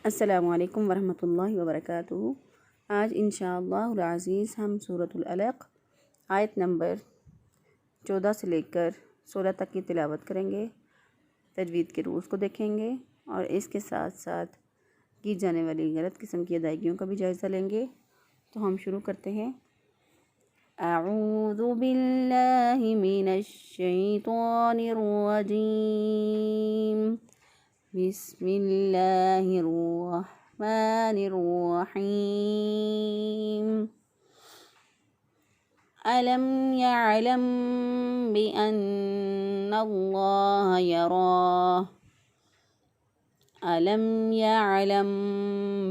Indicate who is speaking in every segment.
Speaker 1: السلام علیکم ورحمۃ اللہ وبرکاتہ۔ آج انشاءاللہ العزیز ہم سورۃ العلق آیت نمبر 14 سے لے کر 16 تک کی تلاوت کریں گے، تجوید کے رولز کو دیکھیں گے اور اس کے ساتھ ساتھ کی جانے والی غلط قسم کی ادائیگیوں کا بھی جائزہ لیں گے۔ تو ہم شروع کرتے ہیں۔ اعوذ باللہ من الشیطان الرجیم، بسم اللہ الرحمن الرحیم۔ ألم يعلم بأن الله يراه ألم يعلم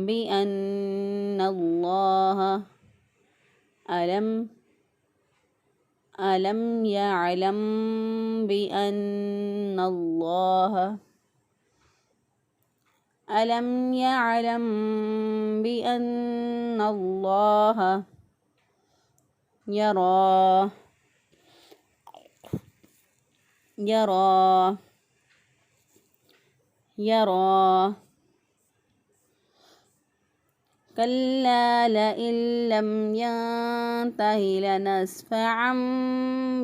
Speaker 1: بأن الله ألم يعلم بأن الله ألم يعلم بأن الله يراه كلا لئن لم ينته لنسفعا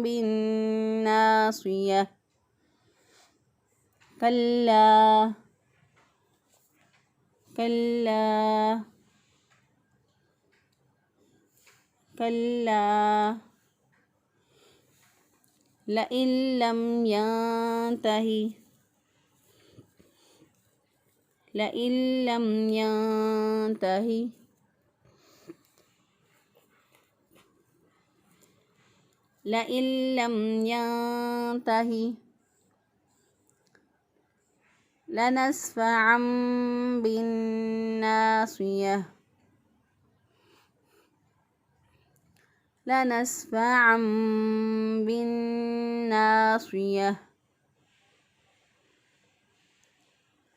Speaker 1: بالناصية كلا لئن لم ينته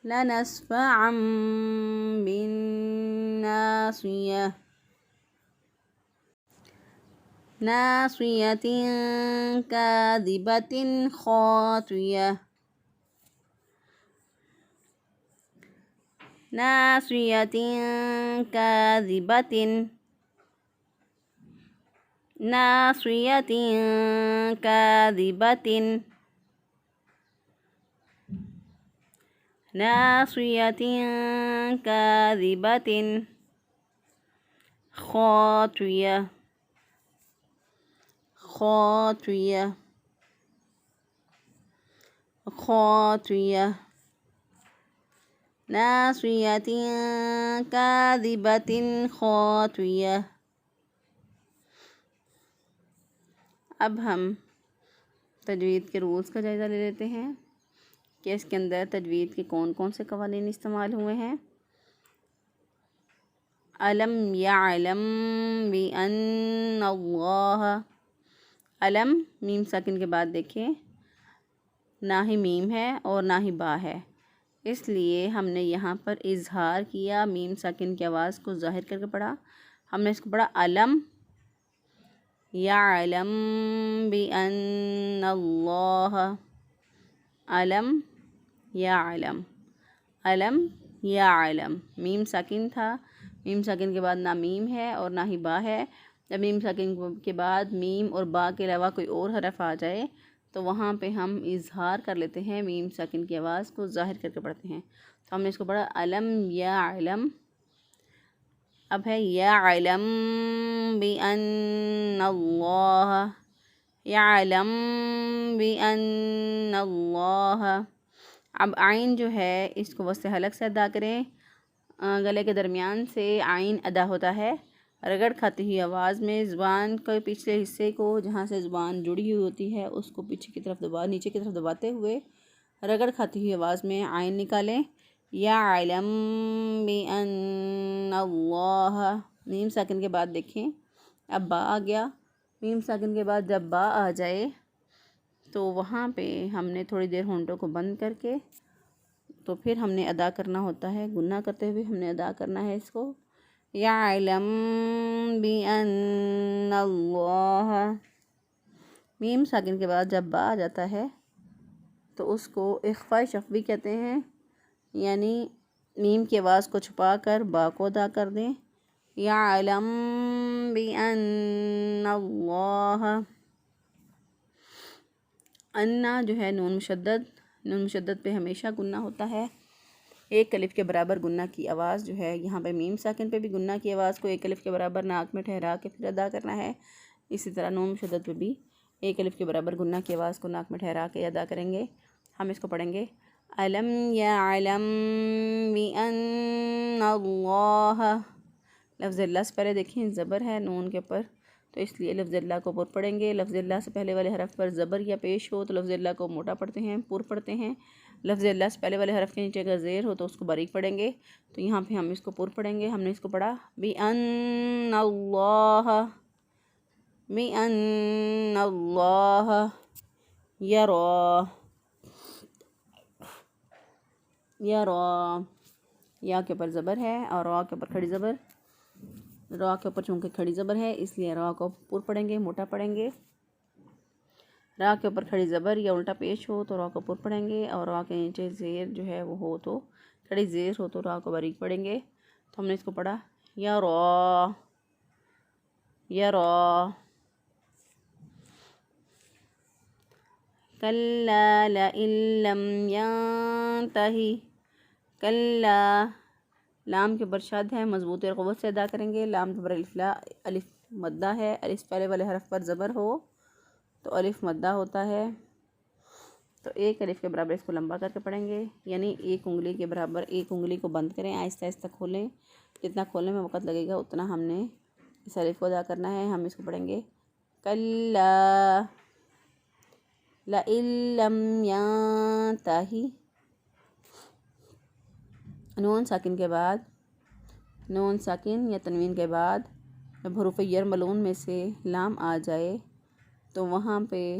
Speaker 1: لنسفعا بالناصية ناصية كاذبة خاطئة خاطئة۔ اب ہم تجوید کے رولز کا جائزہ لے لیتے ہیں کہ اس کے اندر تجوید کے کون کون سے قوانین استعمال ہوئے ہیں۔ علم یعلم بأن اللہ، علم میم ساکن کے بعد دیکھیں نہ ہی میم ہے اور نہ ہی با ہے، اس لیے ہم نے یہاں پر اظہار کیا، میم ساکن کی آواز کو ظاہر کر کے پڑھا۔ ہم نے اس کو پڑھا علم یعلم بأن اللہ، علم یعلم، میم ساکن تھا، میم ساکن کے بعد نہ میم ہے اور نہ ہی با ہے۔ جب میم ساکن کے بعد میم اور با کے علاوہ کوئی اور حرف آ جائے تو وہاں پہ ہم اظہار کر لیتے ہیں، میم ساکن کی آواز کو ظاہر کر کے پڑھتے ہیں۔ تو ہم نے اس کو پڑھا علم یعلم، اب ہے یعلم بأن اللہ، یعلم بأن اللہ۔ اب عین جو ہے اس کو وسط حلق سے ادا کریں، گلے کے درمیان سے عین ادا ہوتا ہے، رگڑ کھاتی ہوئی آواز میں زبان کے پچھلے حصے کو جہاں سے زبان جڑی ہوئی ہوتی ہے اس کو نیچے کی طرف دباتے ہوئے رگڑ کھاتی ہوئی آواز میں عین نکالیں۔ یعلم بأن اللہ، میم ساکن کے بعد دیکھیں اب با آ گیا، میم ساکن کے بعد جب با آ جائے تو وہاں پہ ہم نے تھوڑی دیر ہونٹوں کو بند کر کے تو پھر ہم نے ادا کرنا ہوتا ہے، گنہ کرتے ہوئے ہم نے ادا کرنا ہے اس کو، یعلم بأن اللہ۔ میم ساکن کے بعد جب با آ جاتا ہے تو اس کو اخفاء شفوی کہتے ہیں، یعنی میم کی آواز کو چھپا کر با کو ادا کر دیں۔ یعلم بأن اللہ، انا جو ہے نون مشدد پہ ہمیشہ گنہ ہوتا ہے۔ ایک الف کے برابر گنہ کی آواز جو ہے یہاں پہ میم ساکن پہ بھی گنہ کی آواز کو ایک الف کے برابر ناک میں ٹھہرا کے پھر ادا کرنا ہے۔ اسی طرح نون مشدد پہ بھی ایک الف کے برابر گنہ کی آواز کو ناک میں ٹھہرا کے ادا کریں گے۔ ہم اس کو پڑھیں گے الم یعلم بأن اللہ، لفظ اللہ سے پہلے دیکھیں زبر ہے نون کے اوپر، تو اس لیے لفظ اللہ کو پر پڑھیں گے۔ لفظ اللہ سے پہلے والے حرف پر زبر یا پیش ہو تو لفظ اللہ کو موٹا پڑھتے ہیں، پر پڑھتے ہیں۔ لفظ اللہ سے پہلے والے حرف کے نیچے اگر زیر ہو تو اس کو باریک پڑھیں گے، تو یہاں پہ ہم اس کو پر پڑھیں گے۔ ہم نے اس کو پڑھا بِأَنَّ اللَّهَ، بِأَنَّ اللَّهَ یَرَا، یا کے اوپر زبر ہے اور را کے اوپر کھڑی زبر، را کے اوپر چونکہ کھڑی زبر ہے اس لیے را کو پر پڑھیں گے، موٹا پڑھیں گے۔ را کے اوپر کھڑی زبر یا الٹا پیش ہو تو را کو پر پڑھیں گے، اور را کے نیچے زیر جو ہے وہ ہو تو کھڑی زیر ہو تو را کو باریک پڑھیں گے۔ تو ہم نے اس کو پڑھا یرا، یرا، کلا لئن لم ینتہی، کلا، لام کے اوپر شد ہے، مضبوط اور قوت سے ادا کریں گے۔ لام کے اوپر الف مدہ ہے، الف پہلے والے حرف پر زبر ہو تو الف مدہ ہوتا ہے، تو ایک الف کے برابر اس کو لمبا کر کے پڑھیں گے، یعنی ایک انگلی کے برابر ایک انگلی کو بند کریں، آہستہ آہستہ کھولیں، جتنا کھولنے میں وقت لگے گا اتنا ہم نے اس الف کو ادا کرنا ہے۔ ہم اس کو پڑھیں گے کلا لئن لم ینتہی، نون ساکن کے بعد، نون ساکن یا تنوین کے بعد جب حروف یرملون میں سے لام آ جائے تو وہاں پہ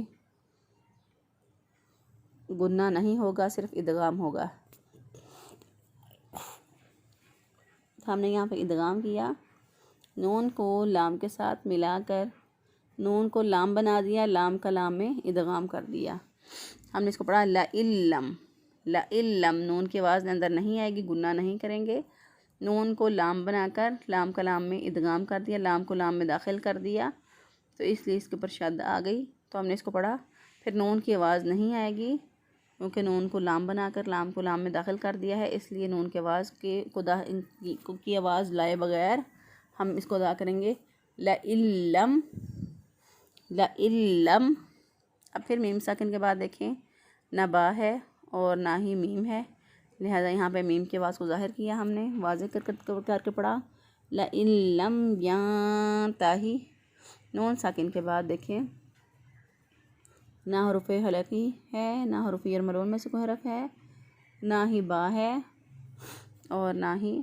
Speaker 1: گنہ نہیں ہوگا، صرف ادغام ہوگا۔ ہم نے یہاں پہ ادغام کیا، نون کو لام کے ساتھ ملا کر نون کو لام بنا دیا، لام کا لام میں ادغام کر دیا۔ ہم نے اس کو پڑھا لَإِلَّمْ، لَإِلَّمْ، نون کی آواز اندر نہیں آئے گی، گنہ نہیں کریں گے۔ نون کو لام بنا کر لام کا لام میں ادغام کر دیا، لام کو لام میں داخل کر دیا، تو اس لیے اس کے اوپر شد آ گئی۔ تو ہم نے اس کو پڑھا، پھر نون کی آواز نہیں آئے گی کیونکہ نون کو لام بنا کر لام کو لام میں داخل کر دیا ہے، اس لیے نون کی آواز کی آواز لائے بغیر ہم اس کو ادا کریں گے لَإِلَّمْ، لَإِلَّمْ۔ اب پھر میم ساکن کے بعد دیکھیں نہ با ہے اور نہ ہی میم ہے، لہذا یہاں پہ میم کی آواز کو ظاہر کیا ہم نے، واضح کر کے پڑھا لَإِن لَمْ يَنتَهِ۔ نون ساکن کے بعد دیکھیں نہ حروف حلقی ہے، نہ حروف یرملون میں سے کوئی حرف ہے، نہ ہی با ہے اور نہ ہی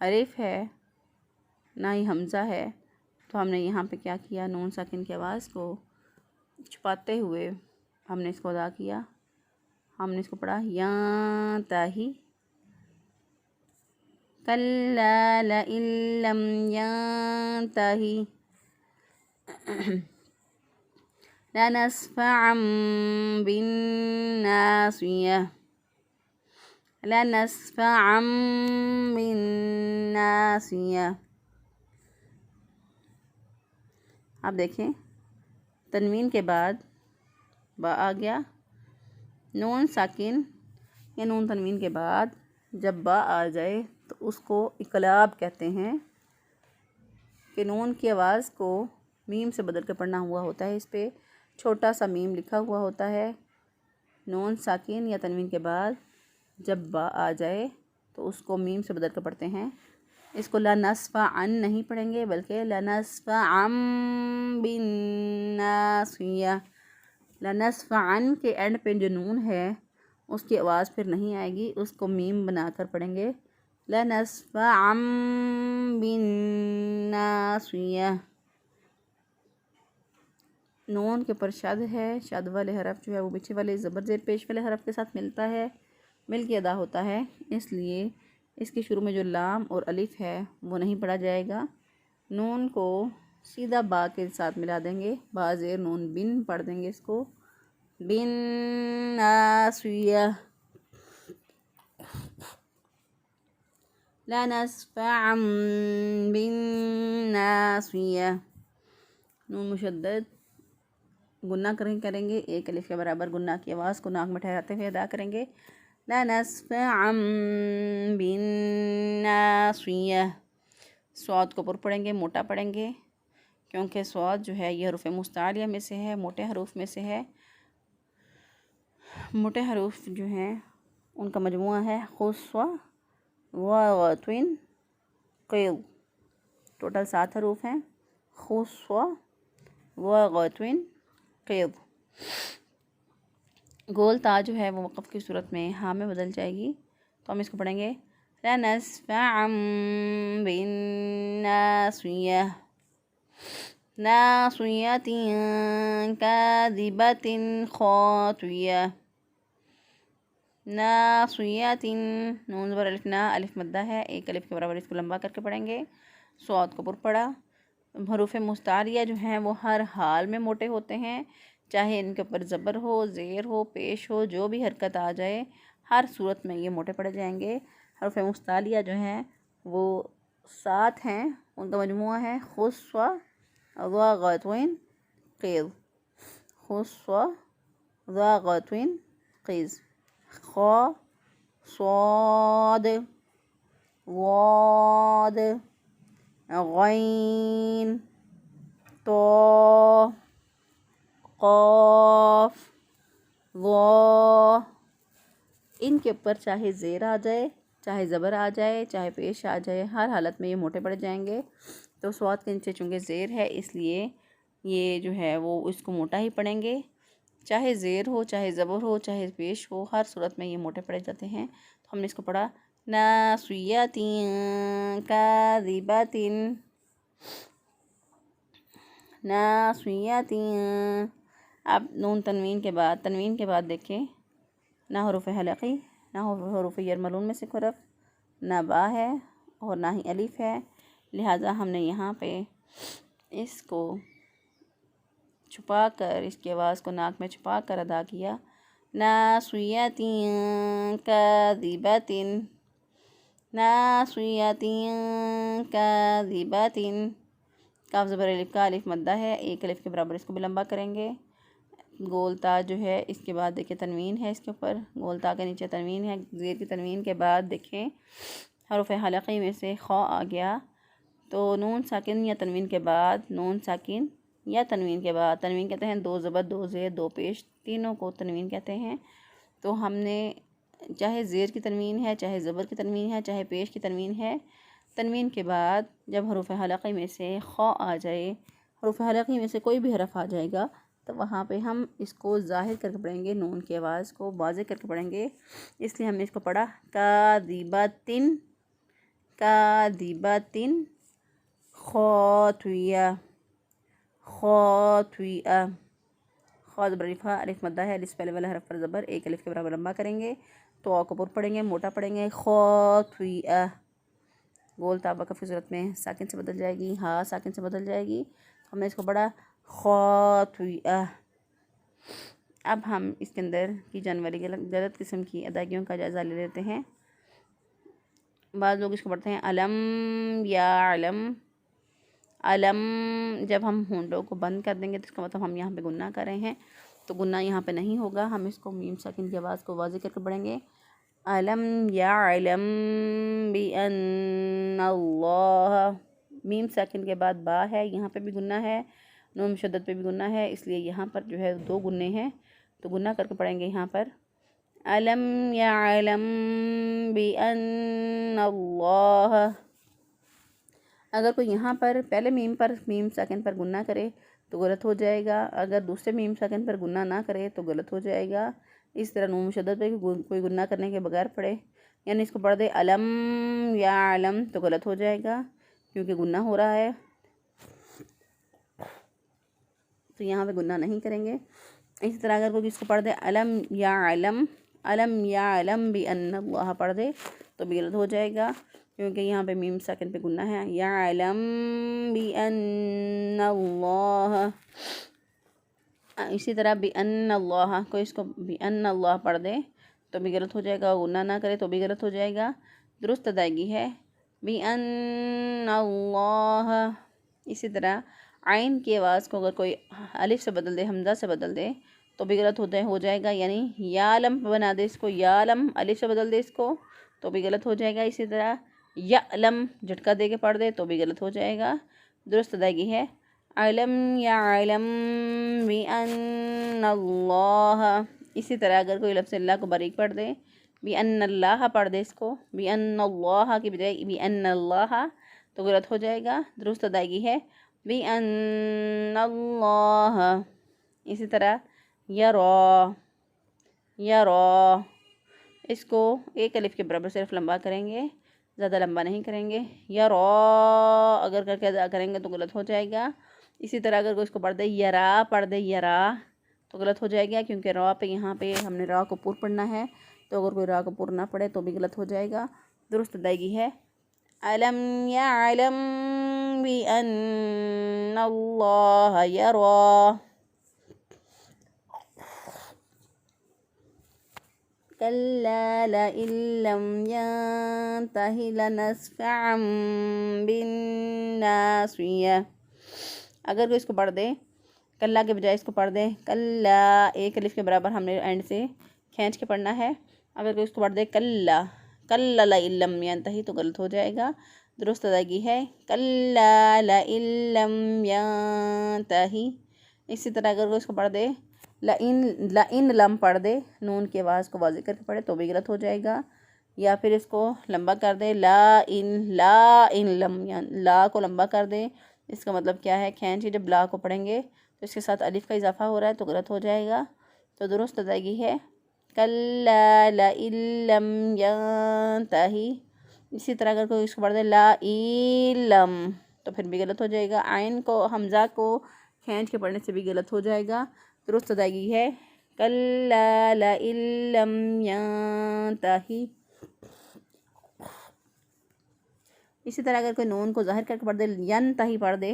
Speaker 1: الف ہے، نہ ہی حمزہ ہے۔ تو ہم نے یہاں پہ کیا کیا، نون ساکن کی آواز کو چھپاتے ہوئے ہم نے اس کو ادا کیا۔ ہم نے اس کو پڑھا ینتہی، کلا لئن لم ینتہی لنسفعا بالناصیہ، لنسفعا بالناصیہ۔ اب دیکھیں تنوین کے بعد با آ گیا، نون ساکن یا نون تنوین کے بعد جب با آ جائے تو اس کو اقلاب کہتے ہیں، کہ نون کی آواز کو میم سے بدل کے پڑھنا ہوا ہوتا ہے، اس پہ چھوٹا سا میم لکھا ہوا ہوتا ہے۔ نون ساکن یا تنوین کے بعد جب با آ جائے تو اس کو میم سے بدل کے پڑھتے ہیں۔ اس کو لنسفعن نہیں پڑھیں گے بلکہ لنسفعا بالناصیہ۔ لنسفعن کے اینڈ پہ جو نون ہے اس کی آواز پھر نہیں آئے گی، اس کو میم بنا کر پڑھیں گے لنسفعا بالناصیہ۔ نون کے اوپر شد ہے، شد والے حرف جو ہے وہ پیچھے والے زبر زیر پیش والے حرف کے ساتھ ملتا ہے، مل کے ادا ہوتا ہے، اس لیے اس کے شروع میں جو لام اور الف ہے وہ نہیں پڑھا جائے گا۔ نون کو سیدھا با کے ساتھ ملا دیں گے، با زیر نون بن پڑھ دیں گے، اس کو بن ناصیہ۔ لنسفعا بالناصية، نون مشدد گنہ کریں گے، ایک الف کے برابر گنہ کی آواز کو ناک میں ٹھہراتے ہوئے ادا کریں گے، لنسفعا بالناصية۔ صاد کو پر پڑھیں گے، موٹا پڑھیں گے، کیونکہ صاد جو ہے یہ حروف مستعلیہ میں سے ہے، موٹے حروف میں سے ہے۔ موٹے حروف جو ہیں ان کا مجموعہ ہے خصوہ وغتوین قیض، ٹوٹل 7 حروف ہیں، خصوہ وغتوین قیض۔ گول تا جو ہے وہ وقف کی صورت میں ہاں میں بدل جائے گی، تو ہم اس کو پڑھیں گے لنسفعا بالناصیہ، ناصیہ کاذبۃ خاطیہ، ناصیہ، نون زبر الف نا، الف مدہ ہے، ایک الف کے برابر اس کو لمبا کر کے پڑھیں گے، صاد کو پر پڑھا۔ حروف مستعلیہ جو ہیں وہ ہر حال میں موٹے ہوتے ہیں، چاہے ان کے اوپر زبر ہو، زیر ہو، پیش ہو، جو بھی حرکت آ جائے ہر صورت میں یہ موٹے پڑے جائیں گے۔ حروف مستعلیہ جو ہیں وہ 7 ہیں، ان کا مجموعہ ہے خصوہ وغتوین قیض، خصوہ وغتوین قیض، خا، صاد، ضاد، غین، طا، قاف، ظا۔ ان کے اوپر چاہے زیر آ جائے، چاہے زبر آ جائے، چاہے پیش آ جائے، ہر حالت میں یہ موٹے پڑ جائیں گے۔ تو صاد کے نیچے چونکہ زیر ہے اس لیے یہ جو ہے وہ اس کو موٹا ہی پڑھیں گے، چاہے زیر ہو، چاہے زبر ہو، چاہے پیش ہو، ہر صورت میں یہ موٹے پڑے جاتے ہیں۔ تو ہم نے اس کو پڑھا ناصیۃ کاذبۃ، ناصیۃ۔ اب نون تنوین کے بعد دیکھیں، نہ حروف حلقی، نہ حروف یرملون میں سے حرف، نہ با ہے اور نہ ہی الف ہے، لہٰذا ہم نے یہاں پہ اس کو چھپا کر، اس کی آواز کو ناک میں چھپا کر ادا کیا، ناصیۃ کاذبۃ، ناصیۃ کاذبۃ۔ کاف زبر الف کا الف مدہ ہے، ایک الف کے برابر اس کو بھی لمبا کریں گے۔ گول تا جو ہے اس کے بعد دیکھیں تنوین ہے، اس کے اوپر گول تا کے نیچے تنوین ہے، زیر کی تنوین کے بعد دیکھیں حروف حلقی میں سے خا آ گیا، تو نون ساکن یا تنوین کے بعد، نون ساکن یا تنوین کے بعد، تنوین کہتے ہیں 2 زبر 2 زیر 2 پیش، تینوں کو تنوین کہتے ہیں۔ تو ہم نے چاہے زیر کی تنوین ہے، چاہے زبر کی تنوین ہے، چاہے پیش کی تنوین ہے، تنوین کے بعد جب حروف حلقی میں سے خا آ جائے، حروف حلقی میں سے کوئی بھی حرف آ جائے گا تو وہاں پہ ہم اس کو ظاہر کر کے پڑھیں گے، نون کی آواز کو واضح کر کے پڑھیں گے، اس لیے ہم نے اس کو پڑھا کاذبۃ، کاذبۃ، خاطیہ، خاطیہ۔ خا زبر الف الف مدہ ہے، الف پہلے والا حرف پر زبر، ایک الف کے برابر لمبا کریں گے، تو آ کو پر پڑھیں گے، موٹا پڑھیں گے، خاطیہ۔ گول تا وقف کی صورت میں ساکن سے بدل جائے گی، ہاں ساکن سے بدل جائے گی، ہم نے اس کو پڑھا خاطیہ۔ اب ہم اس کے اندر کی جانے والی غلط قسم کی ادائیگیوں کا جائزہ لے لیتے ہیں۔ بعض لوگ اس کو پڑھتے ہیں علم یا علم، علم، جب ہم ہونٹوں کو بند کر دیں گے تو اس کا مطلب ہم یہاں پہ گنہ کر رہے ہیں، تو گنہ یہاں پہ نہیں ہوگا، ہم اس کو میم ساکن کی آواز کو واضح کر کے پڑھیں گے، علم یعلم بأن اللہ۔ میم ساکن کے بعد با ہے، یہاں پہ بھی گنہ ہے، نون مشدد پہ بھی گنہ ہے، اس لیے یہاں پر جو ہے 2 گنے ہیں، تو گنہ کر کے پڑھیں گے یہاں پر علم یعلم بأن اللہ۔ اگر کوئی یہاں پر پہلے میم ساکن پر گنہ کرے تو غلط ہو جائے گا، اگر دوسرے میم ساکن پر گنہ نہ کرے تو غلط ہو جائے گا۔ اس طرح نون مشدد پہ کوئی گنہ کرنے کے بغیر پڑھے، یعنی اس کو پڑھ دے علم یا علم تو غلط ہو جائے گا کیونکہ گنہ ہو رہا ہے، تو یہاں پہ گنہ نہیں کریں گے۔ اسی طرح اگر کوئی اس کو پڑھ دے علم یا علم، علم یا علم بأن اللہ پڑھ دے تو بھی غلط ہو جائے گا کیونکہ یہاں پہ میم ساکن پہ گنہ ہے، یعلم بأن اللہ۔ اسی طرح بأن اللہ، کوئی اس کو بأن اللہ پڑھ دے تو بھی غلط ہو جائے گا، گنہ نہ کرے تو بھی غلط ہو جائے گا۔ درست ادائیگی ہے بِأَنَّ اللَّهَ۔ اسی طرح عین کی آواز کو اگر کوئی الف سے بدل دے، حمزہ سے بدل دے تو بھی غلط ہو جائے گا، یعنی یعلم بنا دے اس کو، یعلم الف سے بدل دے اس کو تو بھی غلط ہو جائے گا۔ اسی طرح یعلم جھٹکا دے کے پڑھ دے تو بھی غلط ہو جائے گا۔ درست ادائیگی ہے علم یعلم بِأَنَّ اللَّهَ۔ اسی طرح اگر کوئی لفظ اللہ کو باریک پڑھ دے، بِأَنَّ اللَّهَ پڑھ دے اس کو، بِأَنَّ اللَّهَ کی بجائے بِأَنَّ اللَّهَ تو غلط ہو جائے گا۔ درست ادائیگی ہے بِأَنَّ اللَّهَ۔ اسی طرح یرا اس کو ایک الف کے برابر صرف لمبا کریں گے، زیادہ لمبا نہیں کریں گے۔ یرا اگر کر کے ادا کریں گے تو غلط ہو جائے گا۔ اسی طرح اگر کوئی اس کو پڑھ دے یرا پڑھ دے یرا تو غلط ہو جائے گا، کیونکہ را پہ یہاں پہ ہم نے را کو پور پڑھنا ہے، تو اگر کوئی را کو پور نہ پڑھے تو بھی غلط ہو جائے گا۔ درست ادائیگی ہے علم یعلم بِأَنَّ اللَّهَ یرا۔ كلا لئن لم ينته لنسفعا بالناصية۔ اگر کوئی اس کو پڑھ دے کلا کے بجائے اس کو پڑھ دے کلا، ایک الف کے برابر ہم نے اینڈ سے کھینچ کے پڑھنا ہے۔ اگر کوئی اس کو پڑھ دے کلا لئن لم ينته تو غلط ہو جائے گا۔ درست ادائیگی ہے کلا لئن لم ينته۔ اسی طرح اگر کوئی اس کو پڑھ دے لئن لم پڑھ دے، نون کی آواز کو واضح کر کے پڑھے تو بھی غلط ہو جائے گا، یا پھر اس کو لمبا کر دے لا ان لم، لا کو لمبا کر دے، اس کا مطلب کیا ہے کھینچ کے جب لا کو پڑھیں گے تو اس کے ساتھ الف کا اضافہ ہو رہا ہے تو غلط ہو جائے گا۔ تو درست ادائیگی ہے کلا لئن لم ينته۔ اسی طرح اگر کوئی اس کو پڑھ دے لا لم تو پھر بھی غلط ہو جائے گا، عین کو حمزہ کو کھینچ کے پڑھنے سے بھی غلط ہو جائے گا۔ درست ادائیگی ہے کلا لئن لم ينته۔ اسی طرح اگر کوئی نون کو ظاہر کر کے پڑھ دے ینتہی پڑھ دے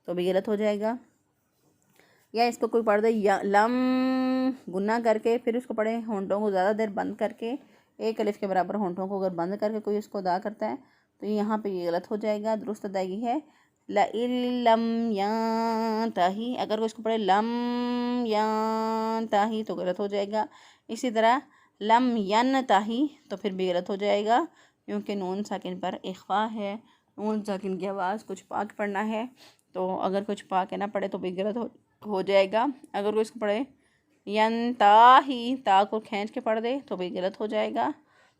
Speaker 1: تو بھی غلط ہو جائے گا، یا اس کو کوئی پڑھ دے لم گنہ کر کے پھر اس کو پڑھے ہونٹوں کو زیادہ دیر بند کر کے، ایک الف کے برابر ہونٹوں کو اگر بند کر کے کوئی اس کو ادا کرتا ہے تو یہاں پہ یہ غلط ہو جائے گا۔ درست ادائیگی ہے لئن لم ینتہی۔ اگر کوئی اس کو پڑھے لم ینتہی تو غلط ہو جائے گا۔ اسی طرح لم ینتہی تو پھر بھی غلط ہو جائے گا، کیونکہ نون ساکن پر اخفا ہے، نون ساکن کی آواز کچھ پا کے پڑھنا ہے، تو اگر کچھ پا کے نہ پڑھے تو بھی غلط ہو جائے گا۔ اگر کوئی اس کو پڑھے ینتہی، تا کو کھینچ کے پڑھ دے تو بھی غلط ہو جائے گا،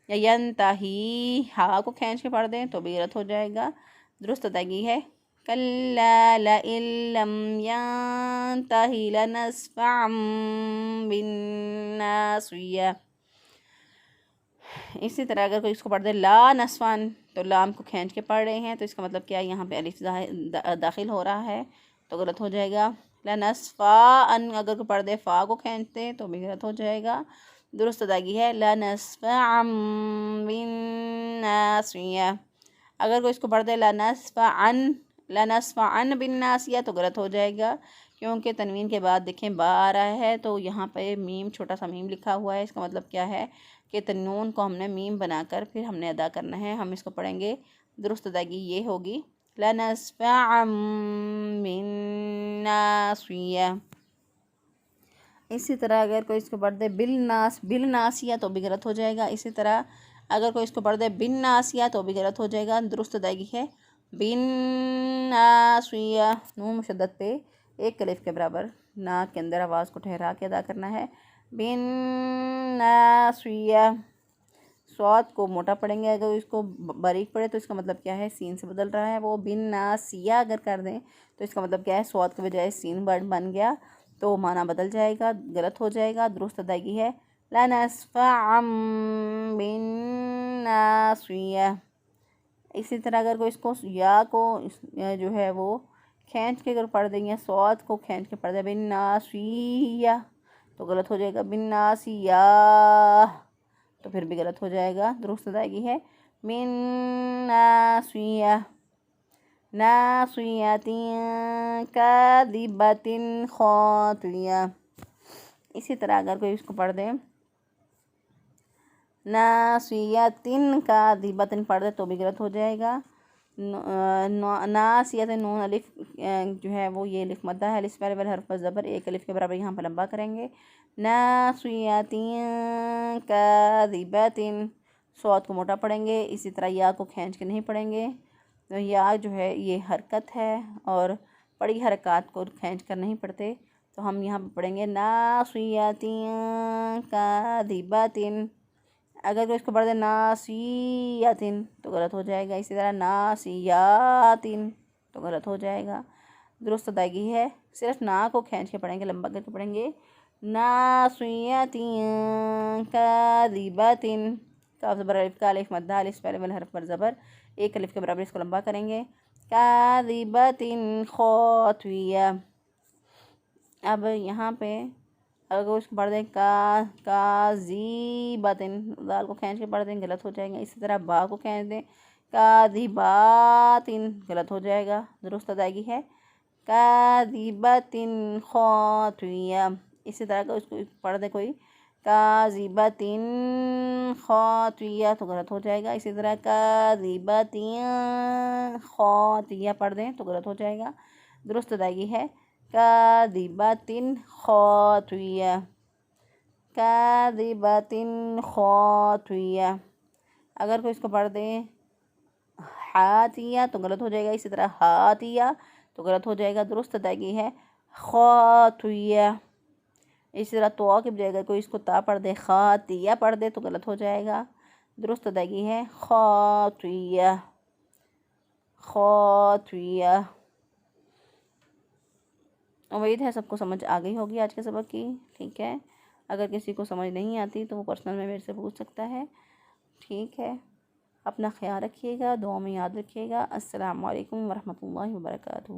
Speaker 1: یا ینتہی ہا کو کھینچ کے پڑھ دیں تو بھی غلط ہو جائے گا۔ درست ادائیگی ہے کلا لئن لم ينته لنسفعا بالناصية۔ اسی طرح اگر کوئی اس کو پڑھ دے لا نسفان تو لام کو کھینچ کے پڑھ رہے ہیں تو اس کا مطلب کیا ہے یہاں پہ الف داخل ہو رہا ہے تو غلط ہو جائے گا۔ لنسفعن اگر کوئی پڑھ دے فا کو کھینچتے تو بھی غلط ہو جائے گا۔ درست ادائیگی ہے لنسفعا بالناصية۔ اگر کوئی اس کو پڑھ دے لنسفعن بالناصية تو غلط ہو جائے گا، کیونکہ تنوین کے بعد دیکھیں با آ رہا ہے تو یہاں پہ میم چھوٹا سا میم لکھا ہوا ہے، اس کا مطلب کیا ہے کہ تنون کو ہم نے میم بنا کر پھر ہم نے ادا کرنا ہے، ہم اس کو پڑھیں گے۔ درست ادائیگی یہ ہوگی لنسفعا بالناصية۔ اسی طرح اگر کوئی اس کو پڑھ دے بالناصية تو بھی غلط ہو جائے گا۔ اسی طرح اگر کوئی اس کو پڑھ دے بالناصية تو بھی غلط ہو جائے گا۔ درست ادائیگی ہے بالناصية، نون مشدد پہ ایک الف کے برابر ناک کے اندر آواز کو ٹھہرا کے ادا کرنا ہے بالناصية۔ صاد کو موٹا پڑھیں گے، اگر اس کو باریک پڑھے تو اس کا مطلب کیا ہے سین سے بدل رہا ہے، وہ بالناصية اگر کر دیں تو اس کا مطلب کیا ہے صاد کے بجائے سین بن گیا تو معنی بدل جائے گا، غلط ہو جائے گا۔ درست ادائیگی ہے لنسفعا بالناصية۔ اسی طرح اگر کوئی اس کو یا کو جو ہے وہ کھینچ کے اگر پڑھ دیں یا صاد کو کھینچ کے پڑھ دیں بالناصية تو غلط ہو جائے گا، بالناصية تو پھر بھی غلط ہو جائے گا۔ درست ادائیگی ہے بالناصية ناصية كاذبة خاطئة۔ اسی طرح اگر کوئی اس کو پڑھ دے ناصية كاذبة پڑھ دے تو بھی غلط ہو جائے گا۔ ناسیت نون الف جو ہے وہ یہ الف مدہ ہے، الف پہلے والے حرف پر زبر، ایک الف کے برابر یہاں پر لمبا کریں گے۔ ناصیۃ کاذبۃ، صوت کو موٹا پڑھیں گے، اسی طرح یا کو کھینچ کے نہیں پڑھیں گے، تو یا جو ہے یہ حرکت ہے اور بڑی حرکات کو کھینچ کر نہیں پڑھتے، تو ہم یہاں پہ پڑھیں گے ناصیۃ کاذبۃ۔ اگر کوئی اس کو پڑھ دے ناسیۃ تو غلط ہو جائے گا، اسی طرح ناسیات تو غلط ہو جائے گا۔ درست ادائیگی ہے، صرف نا کو کھینچ کے پڑھیں گے، لمبا کر کے پڑھیں گے ناصیۃ کاذبۃ، کاف زبر الف کا الف مدہ، الف پہلے والے حرف پر زبر، ایک الف کے برابر اس کو لمبا کریں گے، کاذبۃ خاطیہ۔ اب یہاں پہ اگر اس کو پڑھ دیں کاذبۃ، دال کو کھینچ کے پڑھ دیں غلط ہو جائے گا، اسی طرح با کو کھینچ دیں کاذبات غلط ہو جائے گا۔ درست ادائیگی ہے کاذبۃ خاطیہ۔ اسی طرح کا اس کو پڑھ دیں کوئی کاذبۃ خاطیہ تو غلط ہو جائے گا، اسی طرح کاذبۃ خاطیہ پڑھ دیں تو غلط ہو جائے گا۔ درست ادائیگی ہے کاذبۃ خاطیہ، کاذبۃ خاطیہ۔ اگر کوئی اس کو پڑھ دیں حاتیہ تو غلط ہو جائے گا، اسی طرح حاتیہ تو غلط ہو جائے گا۔ درست ادائیگی ہے خاطیہ۔ اسی طرح تو کے بجائے اگر کوئی اس کو تا پڑھ دے خاطیہ پڑھ دے تو غلط ہو جائے گا۔ درست ادائیگی ہے خاطیہ، خاطیہ۔ امید ہے سب کو سمجھ آ گئی ہوگی آج کے سبق کی، ٹھیک ہے۔ اگر کسی کو سمجھ نہیں آتی تو وہ پرسنل میں میرے سے پوچھ سکتا ہے، ٹھیک ہے۔ اپنا خیال رکھیے گا، دعاؤں میں یاد رکھیے گا۔ السلام علیکم ورحمۃ اللہ وبرکاتہ۔